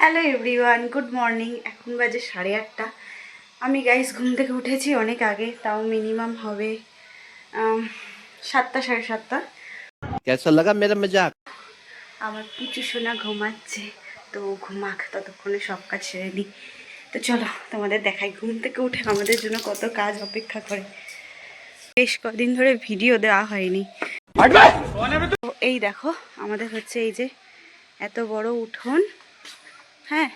Hello everyone, good morning. এখন বাজে 8:30। আমি গাইস ঘুম থেকে উঠেছি অনেক আগে, তাও মিনিমাম হবে 7টা 7:30। कैसा लगा मेरा मजाक? আমার পুচু সোনা ঘুমাচ্ছে, তো ঘুমাক, ততক্ষণে সব কাজ সেরে নিই। তো চলো তোমাদের দেখাই ঘুম থেকে উঠে আমাদের জন্য কত কাজ অপেক্ষা করে। বেশ কদিন ধরে ভিডিও দেওয়া হয়নি। তো এই দেখো আমাদের হচ্ছে এই যে এত বড় উঠোন। হ্যাঁ,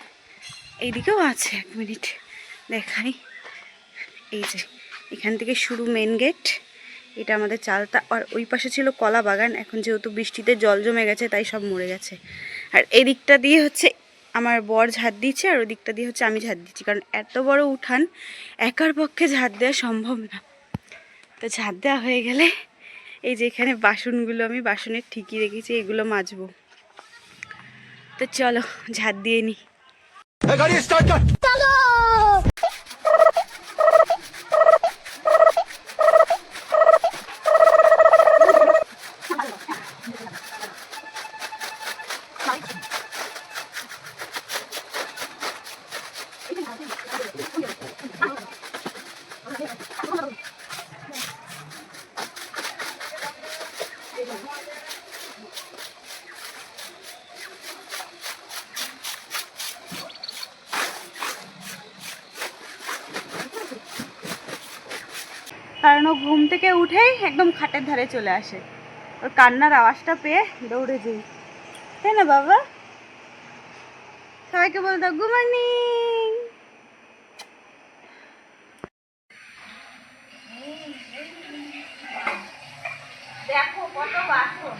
এইদিকেও আছে, 1 মিনিট দেখাই। এই যে এখান থেকে শুরু মেন গেট, এটা আমাদের চালটা। আর ওই পাশে ছিল কলা বাগান, এখন যেহেতু বৃষ্টিতে জল জমে গেছে তাই সব মরে গেছে। আর এদিকটা দিয়ে হচ্ছে আমার বর ঝাড় দিচ্ছে, আর ওই দিকটা দিয়ে হচ্ছে আমি ঝাড় দিচ্ছি, কারণ এত বড় উঠান একার পক্ষে ঝাড় দেওয়া সম্ভব না। তো ঝাড় দেওয়া হয়ে গেলে এই যে এখানে বাসনগুলো আমি বাসনের ঠিকই রেখেছি, এগুলো মাজবো। তো চলো ঝাড় দিয়ে নিই। কারণ ও ঘুম থেকে উঠেই একদম খাটের ধারে চলে আসে, ওর কান্নার আওয়াজটা পেয়ে দৌড়ে যাই, তাই না বাবা? সবাইকে বল দাও গুড মর্নিং। দেখো কত বাসন।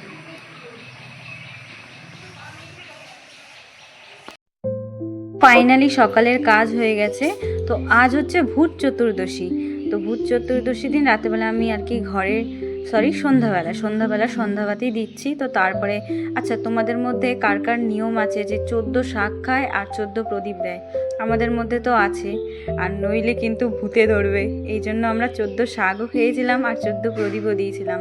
ফাইনালি সকালের কাজ হয়ে গেছে। তো আজ হচ্ছে ভূত চতুর্দশী। তো ভূত চতুর্দশী দিন রাতেবেলা আমি আর কি ঘরে সন্ধ্যাবেলা সন্ধ্যাবাতি দিচ্ছি। তো তারপরে আচ্ছা, তোমাদের মধ্যে কার কার নিয়ম আছে যে 14 শাক খায় আর 14 প্রদীপ দেয়? আমাদের মধ্যে তো আছে, আর নইলে কিন্তু ভূতে ধরবে। এই জন্য আমরা 14 শাকও খেয়েছিলাম আর 14 প্রদীপও দিয়েছিলাম।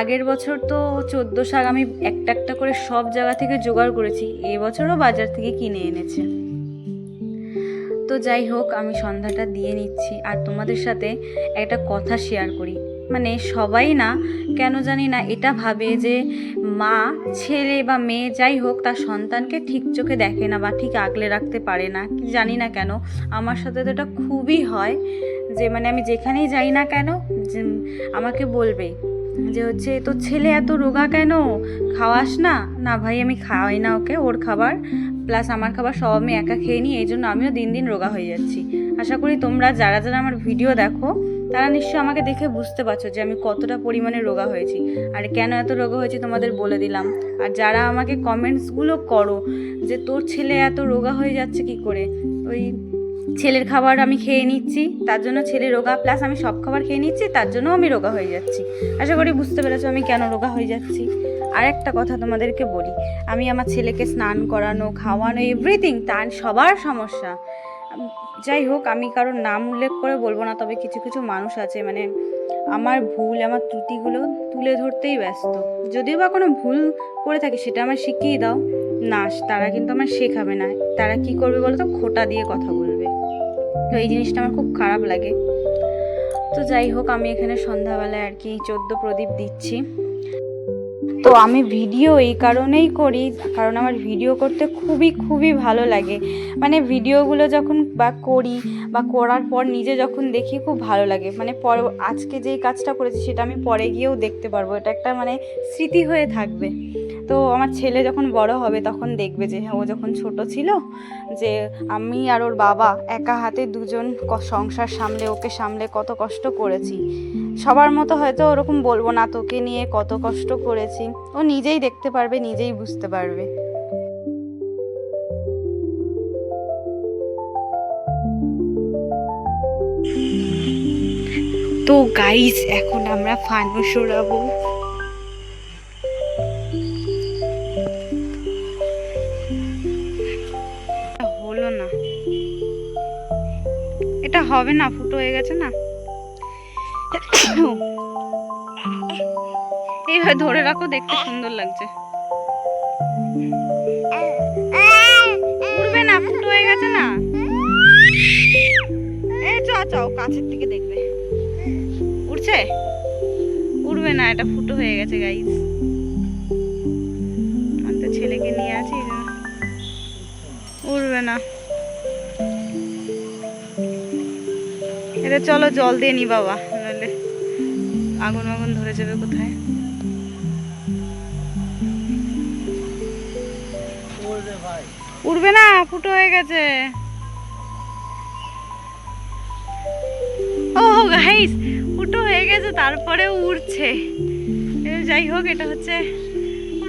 আগের বছর তো 14 শাক আমি একটা একটা করে সব জায়গা থেকে জোগাড় করেছি, এবছরও বাজার থেকে কিনে এনেছে। তো যাই হোক, আমি সন্ধ্যাটা দিয়ে নিচ্ছি। আর তোমাদের সাথে একটা কথা শেয়ার করি। মানে সবাই না, কেন জানি না, এটা ভাবে যে মা ছেলে বা মেয়ে যাই হোক তার সন্তানকে ঠিক চোখে দেখে না বা ঠিক আগলে রাখতে পারে না, জানি না কেন। আমার সাথে তো এটা খুবই হয় যে মানে আমি যেখানেই যাই না কেন যে আমাকে বলবে যে হচ্ছে তোর ছেলে এত রোগা কেন, খাওয়াস না? না ভাই, আমি খাওয়াই না ওকে, ওর খাবার প্লাস আমার খাবার সব আমি একা খেয়ে নিই, এই জন্য আমিও দিন দিন রোগা হয়ে যাচ্ছি। আশা করি তোমরা যারা যারা আমার ভিডিও দেখো তারা নিশ্চয়ই আমাকে দেখে বুঝতে পারছো যে আমি কতটা পরিমাণে রোগা হয়েছি আর কেন এত রোগা হয়েছি তোমাদের বলে দিলাম। আর যারা আমাকে কমেন্টসগুলো করো যে তোর ছেলে এত রোগা হয়ে যাচ্ছে কি করে, ওই ছেলের খাবার আমি খেয়ে নিচ্ছি তার জন্য ছেলে রোগা, প্লাস আমি সব খাবার খেয়ে নিচ্ছি তার জন্য আমি রোগা হয়ে যাচ্ছি। আশা করি বুঝতে পেরেছো আমি কেন রোগা হয়ে যাচ্ছি। আর একটা কথা তোমাদেরকে বলি, আমি আমার ছেলেকে স্নান করানো, খাওয়ানো, এভরিথিং তার সবার সমস্যা। যাই হোক, আমি কারোর নাম উল্লেখ করে বলবো না, তবে কিছু কিছু মানুষ আছে মানে আমার ভুল আমার ত্রুটিগুলো তুলে ধরতেই ব্যস্ত। যদিও বা কোনো ভুল করে থাকি সেটা আমার শিখিয়ে দাও, না তারা কিন্তু আমার শেখাবে না। তারা কি করবে বলো তো, খোঁটা দিয়ে কথা বলবে। তো এই জিনিসটা আমার খুব খারাপ লাগে। তো যাই হোক, আমি এখানে সন্ধ্যাবেলায় আর কি 14 প্রদীপ দিচ্ছি। তো আমি ভিডিও এই কারণেই করি কারণ আমার ভিডিও করতে খুবই খুবই ভালো লাগে। মানে ভিডিওগুলো যখন বা করি বা করার পর নিজে যখন দেখি খুব ভালো লাগে। মানে পরে আজকে যেই কাজটা করেছি সেটা আমি পরে গিয়েও দেখতে পারবো, এটা একটা মানে স্মৃতি হয়ে থাকবে। তো আমার ছেলে যখন বড় হবে তখন দেখবে যে হ্যাঁ, ও যখন ছোট ছিল যে আমি আর ওর বাবা একা হাতে দুজন সংসার সামলে ওকে সামলে কত কষ্ট করেছি। সবার মতো হয়তো ওরকম বলবো না, তোকে নিয়ে কত কষ্ট করেছি ও নিজেই দেখতে পারবে, নিজেই বুঝতে পারবে। তো গাইস, এখন আমরা ফানুস ওড়াবো। হলো না, এটা হবে না, ফুটো হয়ে গেছে না। এইভাবে ধরে রাখো, দেখতে সুন্দর লাগছে। কাছের থেকে দেখবে। উড়ছে? উড়বে না, এটা ফুটো হয়ে গেছে গাইস। আমি তো ছেলেকে নিয়ে আছি, এই জন্য উড়বে না। এটা চলো জল দিয়ে নি বাবা, নাহলে আগুন আগুন ধরে যাবে কোথায়। উড়বে না, ফুটো হয়ে গেছে। ও গাইস, ফুটো হয়ে গেছে তারপরেও উড়ছে। যাই হোক, এটা হচ্ছে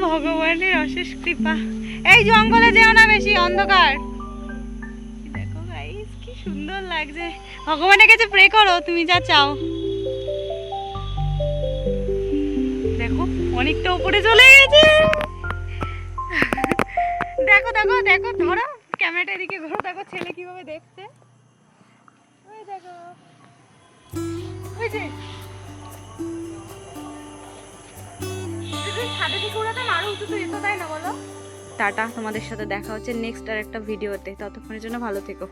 ভগবানের অশেষ কৃপা। এই জঙ্গলে যেও না, বেশি অন্ধকার। দেখো গাইস কি সুন্দর লাগছে। ভগবানের কাছে প্রে করো তুমি যা চাও। দেখো অনেকটা উপরে চলে গেছে। দেখো দেখো দেখো, ধরো ক্যামেরাটা এদিকে ঘোরো, দেখো ছেলে কিভাবে দেখছে। ওই দেখো, ওই যে ছাদে থেকে উড়াতাম আরো উঁচু তো যেত, তাই না বলো? টাটা, তোমাদের সাথে দেখা হচ্ছে নেক্সট আর একটা ভিডিওতে। ততক্ষণের জন্য ভালো থেকো।